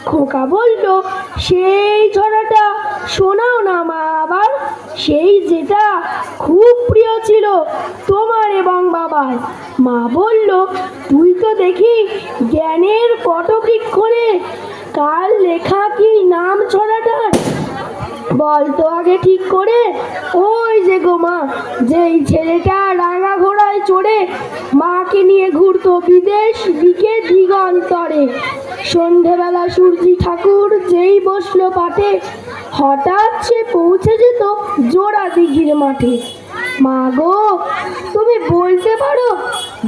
খোকা বলল, সেই ছড়াটা শোনাও না মা আবার, সেই যেটা খুব প্রিয় ছিল তোমার এবং বাবার। মা বলল, তুই তো দেখি জ্ঞানের পটবৃক্ষ রে, কার লেখা কি নাম ছড়াটার বল তো আগে ঠিক করে। ওই যে গো মা, যেই ছেলেটা রাঙা ঘোড়ায় চড়ে মাকে নিয়ে ঘুরতো বিদেশ দিকে দিগন্তরে, সন্ধেবেলা সূর্যি ঠাকুর যেই বসলো পাঠে, হঠাৎ সে পৌঁছে যেত জোড়া দিঘির মাঠে। মা গো, তুমি বলতে পারো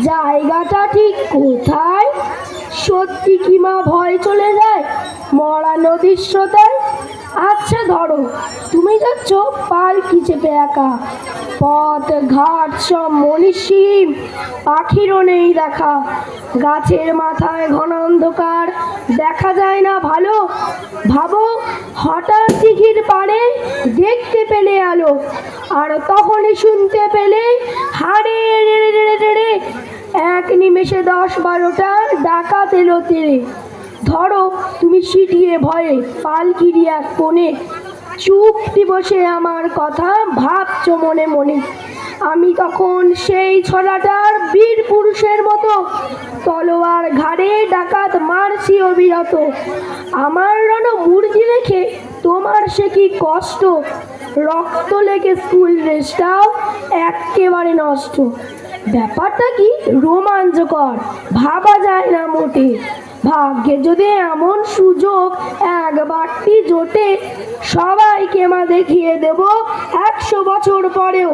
জায়গাটা ঠিক কোথায়? সত্যি কি মা ভয় চলে যায় মরা নদীর স্রোতায়? আচ্ছা ধরো, তুমি যাচ্ছ পালকি চেপে একা, পথ ঘাট সব মনীষীম, পাখিরও নেই দেখা, গাছের মাথায় ঘন অন্ধকার, দেখা যায় না ভালো। ভাবো, হঠাৎ দিঘির পাড়ে দেখতে পেলে আলো, আর তখনই শুনতে পেলে হাড়ে রেড়ে রেড়ে রেড়ে, এক নিমেষে 10-12টা ডাকাত এলো তেড়ে। ধরো তুমি সিটিয়ে ভয়ে পালকিরি এক কোণে, চুপটি বসে আমার কথা ভাবছো মনে মনে। আমি তখন সেই ছড়াটার বীর পুরুষের মতো, তলোয়ার ঘাড়ে ডাকাত মারছি অবিরত। আমার রণ মূর্তি দেখে তোমার সে কি কষ্ট, রক্ত লেগে স্কুল ড্রেসটাও একেবারে নষ্ট। ব্যাপারটা কি রোমাঞ্চকর, ভাবা যায় না মোটে। ভাগ্যে যদি এমন সুযোগ একবারটি জোটে, সবাইকে মা দেখিয়ে দেব 100 বছর পরেও,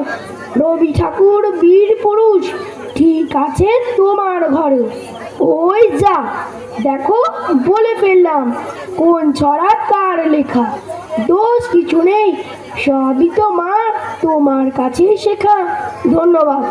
রবি ঠাকুর বীর পুরুষ ঠিক আছে তোমার ঘরে। ওই যা দেখো, বলে ফেললাম কোন ছড়া কার লেখা। দোষ কিছু নেই, সবই তো মা তোমার কাছে শেখা। ধন্যবাদ।